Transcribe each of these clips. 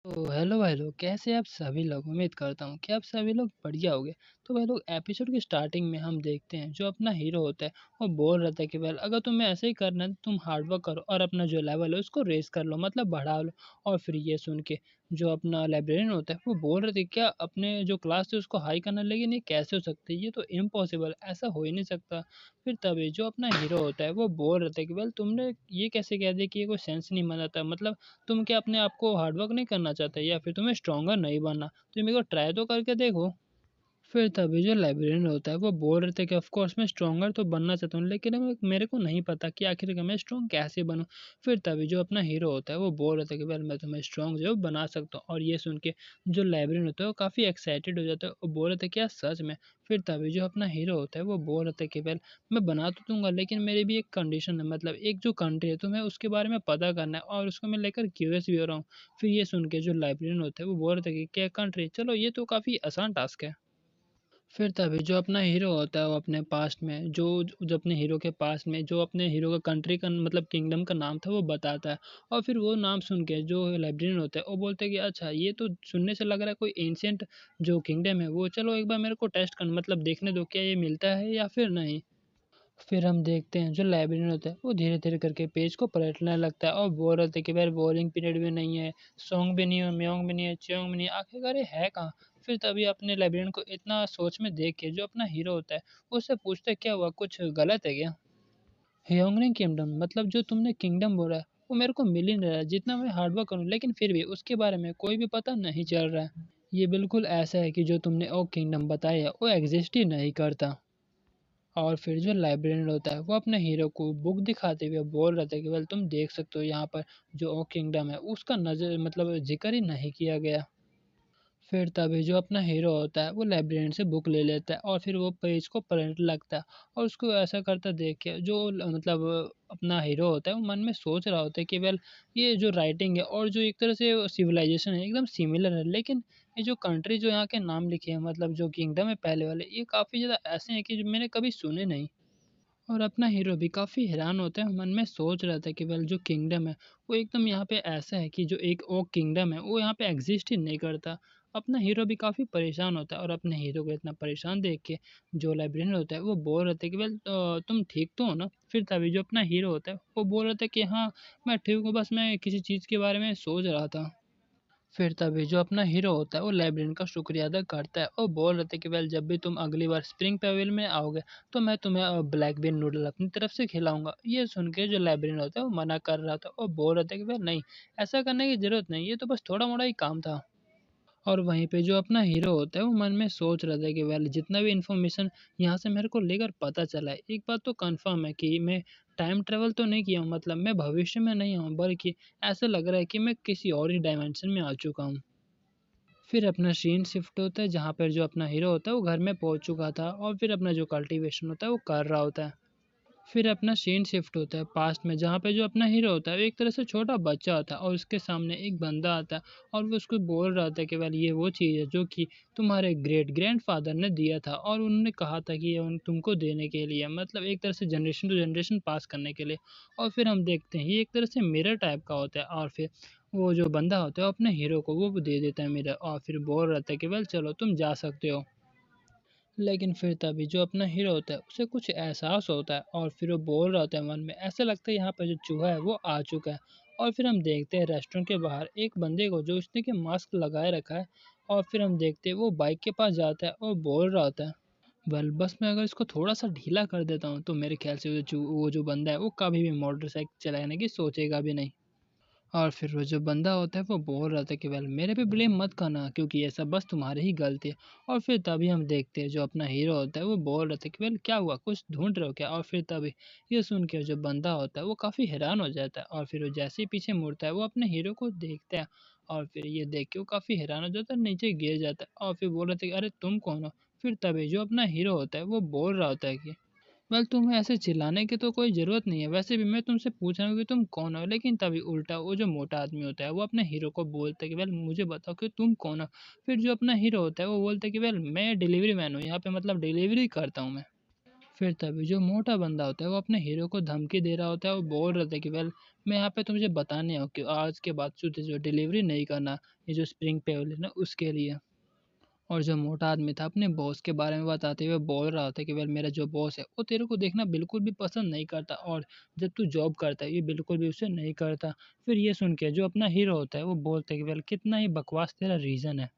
तो हेलो भाई लोग, कैसे आप सभी लोग? उम्मीद करता हूँ कि आप सभी लोग बढ़िया होंगे। तो भाई लोग, एपिसोड की स्टार्टिंग में हम देखते हैं जो अपना हीरो होता है वो बोल रहा था कि वेल अगर तुम्हें ऐसे ही करना है तो तुम हार्ड वर्क करो और अपना जो लेवल है उसको रेस कर लो, मतलब बढ़ा लो। और फिर ये सुन के जो अपना लाइब्रेरियन होता है वो बोल रहे थे क्या अपने जो क्लास थे उसको हाई करना, लेकिन ये कैसे हो सकता है, ये तो इम्पॉसिबल, ऐसा हो ही नहीं सकता। फिर तभी जो अपना हीरो होता है वो बोल रहे थे कि वेल तुमने ये कैसे कह दिया कि ये कोई सेंस नहीं बनाता, मतलब तुम क्या अपने आप को हार्ड वर्क नहीं करना चाहते या फिर तुम्हें स्ट्रॉन्गर नहीं बनना? तो मेरे को ट्राई तो करके देखो। फिर तभी जो लाइब्रेरियन होता है वो बोल रहे थे कि ऑफ कोर्स मैं स्ट्रॉन्गर तो बनना चाहता हूँ, लेकिन अब मेरे को नहीं पता कि आखिर मैं स्ट्रॉन्ग कैसे बनूँ। फिर तभी जो अपना हीरो होता है वो बोल रहे थे कि वेल मैं तुम्हें स्ट्रॉन्ग जो है वो बना सकता हूँ। और ये सुन के जो लाइब्रेरियन होता है वो काफ़ी एक्साइटेड हो जाता है और बोल रहे थे क्या सच में? फिर तभी जो अपना हीरो होता है वो बोल रहे थे कि वेल मैं बना तो दूंगा, लेकिन मेरी भी एक कंडीशन है, मतलब एक जो कंट्री है तुम्हें उसके बारे में पता करना है और उसको मैं लेकर क्यूरियस भी हो रहा हूँ। फिर ये सुन के जो लाइब्रेरियन होता है वो बोल रहे थे कि क्या कंट्री, चलो ये तो काफ़ी आसान टास्क है। फिर तभी जो अपना हीरो होता है वो अपने पास्ट में जो अपने हीरो के पास में जो अपने हीरो का कंट्री का मतलब किंगडम का नाम था वो बताता है। और फिर वो नाम सुन के जो लाइब्रेरियन होता है वो बोलते हैं कि अच्छा ये तो सुनने से लग रहा है कोई एंशिएंट जो किंगडम है, वो चलो एक बार मेरे को टेस्ट कर मतलब देखने दो क्या ये मिलता है या फिर नहीं। फिर हम देखते हैं जो लाइब्रेरियन होता है वो धीरे-धीरे करके पेज को पलटने लगता है और बोल रहा था कि यार बोरिंग पीरियड भी नहीं है, सॉन्ग भी नहीं है, म्योंग भी नहीं है, च्योंग भी नहीं है, आखिरकार ये है कहाँ? फिर तभी अपने लाइब्रेरियन को इतना सोच में देख के जो अपना हीरो होता है, वो उससे पूछता है क्या हुआ, कुछ गलत है क्या? ह्योंगरिंग किंगडम मतलब जो तुमने किंगडम बोला है, वो मेरे को मिल ही नहीं रहा है, जितना मैं हार्ड वर्क करूँ लेकिन फिर भी उसके बारे में कोई भी पता नहीं चल रहा है। ये बिल्कुल ऐसा है कि जो तुमने ओक किंगडम बताया है, वो एग्ज़िस्ट ही नहीं करता। और फिर जो लाइब्रेरियन होता है वो अपने हीरो को बुक दिखाते हुए बोल रहा था कि वेल तुम देख सकते हो यहाँ पर जो ओ किंगडम है उसका नजर मतलब जिक्र ही नहीं किया गया। फिर तभी जो अपना हीरो होता है वो लाइब्रेरियन से बुक ले लेता है और फिर वो पेज को पलटने लगता है। और उसको ऐसा करता देख के जो मतलब अपना हीरो होता है वो मन में सोच रहा होता है कि वेल ये जो राइटिंग है और जो एक तरह से सिविलाइजेशन है एकदम सिमिलर है, लेकिन ये जो कंट्री जो यहाँ के नाम लिखे हैं मतलब जो किंगडम है पहले वाले, ये काफ़ी ज़्यादा ऐसे हैं कि जो मैंने कभी सुने नहीं। और अपना हीरो भी काफ़ी हैरान होता है, मन में सोच रहा था कि वेल जो किंगडम है, वो एकदम यहाँ पे ऐसा है कि जो एक ओक किंगडम है, वो यहाँ पे एग्ज़िस्ट ही नहीं करता। अपना हीरो भी काफ़ी परेशान होता है और अपने हीरो को इतना परेशान देख के जो लाइब्रेरियन होता है, वो बोल रहे थे कि वेल तुम ठीक तो हो ना? फिर तभी जो अपना हीरो होता है, वो बोल रहा था कि हाँ, मैं ठीक हूँ, बस मैं किसी चीज़ के बारे में सोच रहा था। फिर तभी जो अपना हीरो होता है वो लाइब्रेरियन का शुक्रिया अदा करता है और बोल रहे थे कि वेल जब भी तुम अगली बार स्प्रिंग पेविल में आओगे तो मैं तुम्हें ब्लैक बीन नूडल अपनी तरफ से खिलाऊंगा। ये सुन के जो लाइब्रेरियन होता है वो मना कर रहा था और बोल रहे थे कि वेल नहीं, ऐसा करने की ज़रूरत नहीं, ये तो बस थोड़ा मोड़ा ही काम था। और वहीं पे जो अपना हीरो होता है वो मन में सोच रहा था कि वेल जितना भी इन्फॉर्मेशन यहाँ से मेरे को लेकर पता चला है, एक बात तो कंफर्म है कि मैं टाइम ट्रेवल तो नहीं किया हूँ, मतलब मैं भविष्य में नहीं हूँ, बल्कि ऐसा लग रहा है कि मैं किसी और ही डायमेंशन में आ चुका हूँ। फिर अपना सीन शिफ्ट होता है जहाँ पर जो अपना हीरो होता है वो घर में पहुँच चुका था और फिर अपना जो कल्टीवेशन होता है वो कर रहा होता है। फिर अपना सीन शिफ्ट होता है पास्ट में जहाँ पे जो अपना हीरो होता है वो एक तरह से छोटा बच्चा होता है और उसके सामने एक बंदा आता है और वो उसको बोल रहा था कि वेल ये वो चीज़ है जो कि तुम्हारे ग्रेट ग्रैंडफ़ादर ने दिया था और उन्होंने कहा था कि ये तुमको देने के लिए, मतलब एक तरह से जनरेशन टू जनरेशन पास करने के लिए। और फिर हम देखते हैं ये एक तरह से मिरर टाइप का होता है और फिर वो जो बंदा होता है वो अपने हीरो को वो दे देता है मिरर और फिर बोल रहा था कि वेल चलो तुम जा सकते हो। लेकिन फिर तभी जो अपना हीरो होता है उसे कुछ एहसास होता है और फिर वो बोल रहा होता है मन में, ऐसा लगता है यहाँ पर जो चूहा है वो आ चुका है। और फिर हम देखते हैं रेस्टोरेंट के बाहर एक बंदे को जो उसने कि मास्क लगाए रखा है। और फिर हम देखते हैं वो बाइक के पास जाता है और बोल रहा होता है वेल बस मैं अगर इसको थोड़ा सा ढीला कर देता हूँ तो मेरे ख्याल से वो जो बंदा है वो कभी भी मोटरसाइकिल चलाने की सोचेगा भी नहीं। और फिर वो जो बंदा होता है वो बोल रहा था कि वेल मेरे पे ब्लेम मत करना क्योंकि ये सब बस तुम्हारी ही गलती है। और फिर तभी हम देखते हैं जो अपना हीरो होता है वो बोल रहा था कि वेल क्या हुआ, कुछ ढूंढ रहे हो क्या? और फिर तभी ये सुन के जो बंदा होता है वो काफ़ी हैरान हो जाता है और फिर वो जैसे ही पीछे मुड़ता है वो अपने हीरो को देखता है। और फिर ये देख के वो काफ़ी हैरान हो जाता है, नीचे गिर जाता है और फिर बोल रहा था कि अरे तुम कौन हो? फिर तभी जो अपना हीरो होता है वो बोल रहा होता है कि वेल तुम्हें ऐसे चिल्लाने की तो कोई ज़रूरत नहीं है, वैसे भी मैं तुमसे पूछ रहा हूँ कि तुम कौन हो? लेकिन तभी उल्टा वो जो मोटा आदमी होता है वो अपने हीरो को बोलता है कि वेल मुझे बताओ कि तुम कौन हो? फिर जो अपना हीरो होता है वो बोलता है कि वेल मैं डिलीवरी मैन हूँ, यहाँ पे मतलब डिलीवरी करता हूँ मैं। फिर तभी जो मोटा बंदा होता है वो अपने हीरो को धमकी दे रहा होता है और बोल रहा था कि वेल मैं यहाँ पे तुझे बताने आया हूँ कि आज के बाद तुझे जो डिलीवरी नहीं करना, ये जो स्प्रिंग पेरोल है ना उसके लिए। और जो मोटा आदमी था अपने बॉस के बारे में बताते हुए बोल रहा था कि वेल मेरा जो बॉस है वो तेरे को देखना बिल्कुल भी पसंद नहीं करता, और जब तू जॉब करता है ये बिल्कुल भी उसे नहीं करता। फिर ये सुन के जो अपना हीरो होता है वो बोलता है कि वेल कितना ही बकवास तेरा रीज़न है।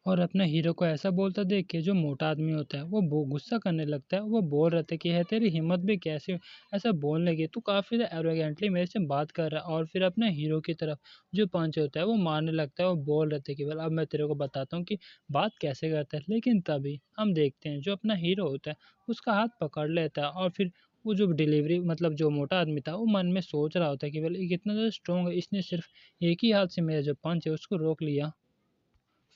और अपने हीरो को ऐसा बोलता देख के जो मोटा आदमी होता है वो गुस्सा करने लगता है। वो बोल रहे थे कि है तेरी हिम्मत भी कैसे ऐसा बोलने की, तू काफ़ी एरोगेंटली मेरे से बात कर रहा है। और फिर अपने हीरो की तरफ जो पंच होता है वो मारने लगता है। वो बोल रहे थे कि वेल अब मैं तेरे को बताता हूँ कि बात कैसे करता है। लेकिन तभी हम देखते हैं जो अपना हीरो होता है उसका हाथ पकड़ लेता है, और फिर वो जो डिलीवरी मतलब जो मोटा आदमी था वो मन में सोच रहा होता है कि वेल ये कितना ज़्यादा स्ट्रॉन्ग है, इसने सिर्फ एक ही हाथ से मेरा जो पंच है उसको रोक लिया।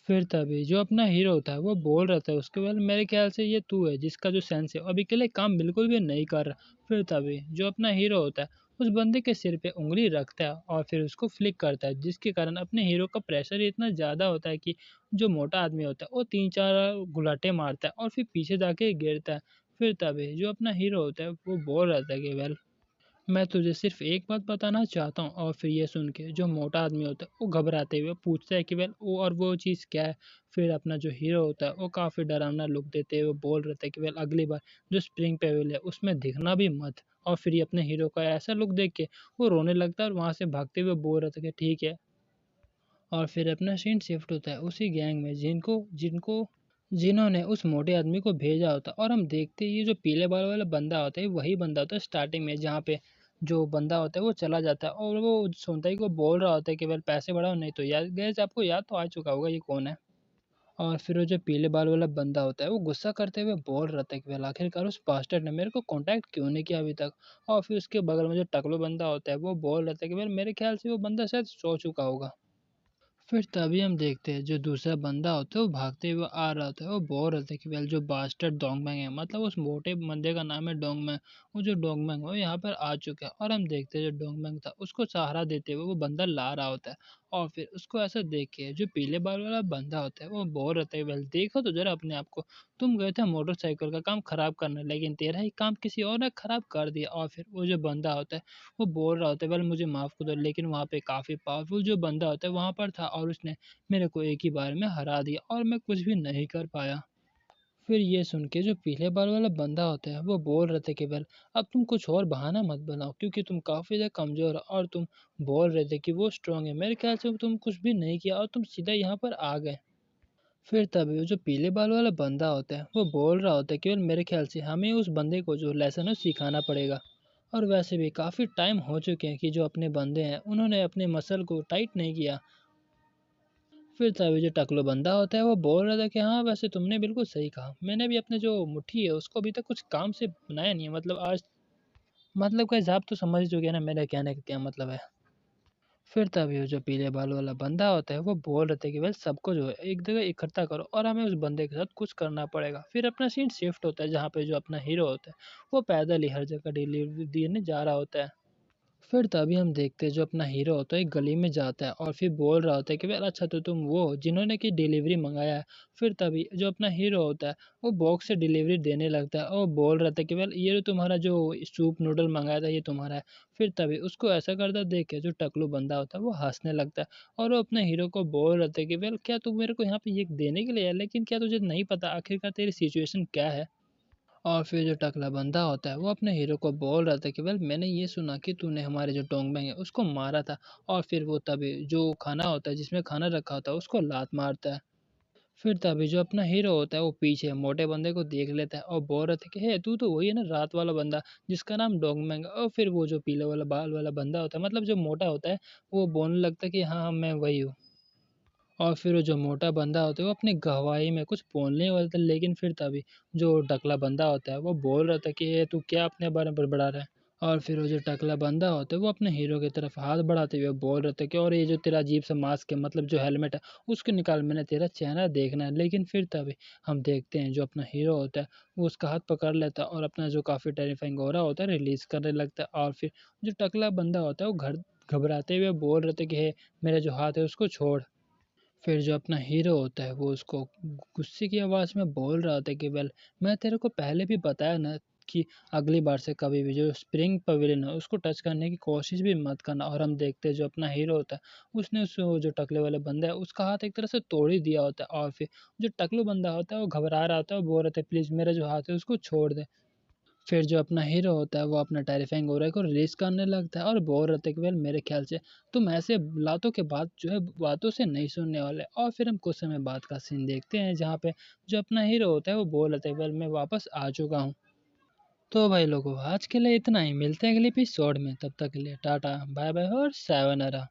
फिर तभी जो अपना हीरो होता है वो बोल रहा था उसके बाद मेरे ख्याल से ये तू है जिसका जो सेंस है अभी के लिए काम बिल्कुल भी नहीं कर रहा। फिर तभी जो अपना हीरो होता है उस बंदे के सिर पे उंगली रखता है और फिर उसको फ्लिक करता है, जिसके कारण अपने हीरो का प्रेशर इतना ज़्यादा होता है कि जो मोटा आदमी होता है वो 3-4 गुलाटे मारता है और फिर पीछे जाके गिरता है। फिर तभी जो अपना हीरो होता है वो बोल रहा था कि वेल मैं तुझे सिर्फ एक बात बताना चाहता हूँ। और फिर ये सुन के जो मोटा आदमी होता है वो घबराते हुए पूछता है कि वेल वो और वो चीज़ क्या है। फिर अपना जो हीरो होता है वो काफ़ी डरावना लुक देते हुए बोल रहे थे कि वेल अगली बार जो स्प्रिंग पेविल है उसमें दिखना भी मत। और फिर ये अपने हीरो का ऐसा लुक देख के वो रोने लगता है और वहाँ से भागते हुए बोल रहा था कि ठीक है। और फिर अपना सीन शिफ्ट होता है उसी गैंग में जिनको जिनको जिन्होंने उस मोटे आदमी को भेजा होता है। और हम देखते हैं ये जो पीले बाल वाला बंदा होता है वही बंदा होता है स्टार्टिंग में, जहाँ पे जो बंदा होता है वो चला जाता है और वो सुनता को बोल रहा होता है कि वेल पैसे बढ़ाओ नहीं तो याद गैस आपको याद तो आ चुका होगा ये कौन है। और फिर वो जो पीले बाल वाला बंदा होता है वो गुस्सा करते हुए बोल रहा था कि वेल आखिरकार उस बास्टर्ड ने मेरे को कांटेक्ट क्यों नहीं किया अभी तक। और फिर उसके बगल में जो टकलो बंदा होता है वो बोल रहा था कि वेल मेरे ख्याल से वो बंदा शायद सो चुका होगा। फिर तभी हम देखते हैं जो दूसरा बंदा होता है वो भागते हुए आ रहा होता है। वो बोल रहा था कि वेल जो बास्टर्ड डोंगमैंग है, मतलब उस मोटे बंदे का नाम है डोंगमैंग। वो जो डोंगमैंग है वो यहाँ पर आ चुका है। और हम देखते हैं जो डोंगमैंग था उसको सहारा देते हुए वो बंदा ला रहा होता है। और फिर उसको ऐसा देख के जो पीले बाल वाला बंदा होता है वो बोल रहा था कि वेल देखो तो जरा अपने आप को, तुम गए थे मोटरसाइकिल का काम खराब करने लेकिन तेरा ही काम किसी और ने खराब कर दिया। और फिर वो जो बंदा होता है वो बोल रहा होता है वेल मुझे माफ़ कर दो, लेकिन वहाँ पे काफ़ी पावरफुल जो बंदा होता है वहाँ पर था और उसने मेरे को एक ही बार में हरा दिया और मैं कुछ भी नहीं कर पाया। फिर ये सुन के जो पीले बाल वाला बंदा होता है वो बोल रहे थे कि वेल अब तुम कुछ और बहाना मत बनाओ क्योंकि तुम काफ़ी ज़्यादा कमज़ोर हो और तुम बोल रहे थे कि वो स्ट्रांग है। मेरे ख्याल से तुम कुछ भी नहीं किया और तुम सीधा यहाँ पर आ गए। फिर तभी वो जो पीले बाल वाला बंदा होता है वो बोल रहा होता है कि वेल मेरे ख्याल से हमें उस बंदे को जो लेसन है सिखाना पड़ेगा। और वैसे भी काफ़ी टाइम हो चुके हैं कि जो अपने बंदे हैं उन्होंने अपने मसल को टाइट नहीं किया। फिर तभी जो टकलू बंदा होता है वो बोल रहा था कि हाँ वैसे तुमने बिल्कुल सही कहा, मैंने भी अपने जो मुट्ठी है उसको अभी तक कुछ काम से बनाया नहीं है, मतलब आज मतलब गाइस आप तो समझ चुके हैं ना मेरे कहने का क्या मतलब है। फिर तभी वो जो पीले बाल वाला बंदा होता है वो बोल रहे थे कि भाई सबको जो है एक जगह इकट्ठा करो और हमें उस बंदे के साथ कुछ करना पड़ेगा। फिर अपना सीन शिफ्ट होता है जहाँ पे जो अपना हीरो होता है वो पैदल ही हर जगह डिलीवरी देने जा रहा होता है। फिर तभी हम देखते हैं जो अपना हीरो होता है एक गली में जाता है और फिर बोल रहा होता है कि यार अच्छा तो तुम वो हो जिन्होंने कि डिलीवरी मंगाया है। फिर तभी जो अपना हीरो होता है वो बॉक्स से डिलीवरी देने लगता है और बोल रहा था कि वेल ये जो तुम्हारा जो सूप नूडल मंगाया था ये तुम्हारा है। फिर तभी उसको ऐसा करता देख के जो टकलू बंदा होता है वो हंसने लगता है और वो अपने हीरो को बोल रहा था कि वेल क्या तू मेरे को यहाँ पे ये देने के लिए है, लेकिन क्या तुझे नहीं पता आखिरकार तेरी सिचुएशन क्या है। और फिर जो टकला बंदा होता है वो अपने हीरो को बोल रहा था कि वेल मैंने ये सुना कि तूने हमारे जो डोंगबैंग है उसको मारा था। और फिर वो तभी जो खाना होता है जिसमें खाना रखा होता है उसको लात मारता है। फिर तभी जो अपना हीरो होता है वो पीछे मोटे बंदे को देख लेता है और बोल रहा था कि हे तू तो वही है ना रात वाला बंदा जिसका नाम डोंगमैंग है। और फिर वो जो पीले वाला बाल वाला बंदा होता है मतलब जो मोटा होता है वो बोलने लगता है कि हाँ हाँ मैं वही हूँ। और फिर वो जो मोटा बंदा होता है वो अपनी गवाही में कुछ बोलने वाला था, लेकिन फिर तभी जो टकला बंदा होता है वो बोल रहा था कि ये तू क्या अपने बारे में बड़बड़ा रहा है। और फिर वो जो टकला बंदा होता है वो अपने हीरो की तरफ हाथ बढ़ाते हुए बोल रहे थे कि और ये जो तेरा अजीब सा मास्क है मतलब जो हेलमेट है उसको निकाल, मैंने तेरा चेहरा देखना है। लेकिन फिर तभी हम देखते हैं जो अपना हीरो होता है वो उसका हाथ पकड़ लेता है और अपना जो काफ़ी टेरिफाइंग हो रहा होता है रिलीज़ करने लगता है। और फिर जो टकला बंदा होता है वो घर घबराते हुए बोल रहे थे कि हे मेरा जो हाथ है उसको छोड़। फिर जो अपना हीरो होता है वो उसको गुस्से की आवाज़ में बोल रहा होता है कि वेल मैं तेरे को पहले भी बताया ना कि अगली बार से कभी भी जो स्प्रिंग पवेलियन है उसको टच करने की कोशिश भी मत करना। और हम देखते हैं जो अपना हीरो होता है उसने उस वो जो टकले वाले बंदा है उसका हाथ एक तरह से तोड़ ही दिया होता है, और फिर जो टकलू बंदा होता है वो घबरा रहा होता है और बोल रहा था प्लीज़ मेरा जो हाथ है उसको छोड़ दे। फिर जो अपना हीरो होता है वो अपना टेरिफाइंग ऑरा को रिलीज़ करने लगता है और बोल रहा था कि वेल मेरे ख़्याल से तुम ऐसे लातों के बाद जो है बातों से नहीं सुनने वाले। और फिर हम कुछ समय बाद का सीन देखते हैं जहाँ पे जो अपना हीरो होता है वो बोल रहा था वेल मैं वापस आ चुका हूँ। तो भाई लोगों आज के लिए इतना ही, मिलते हैं अगले एपिसोड में, तब तक के लिए टाटा बाय बाय और सायोनारा।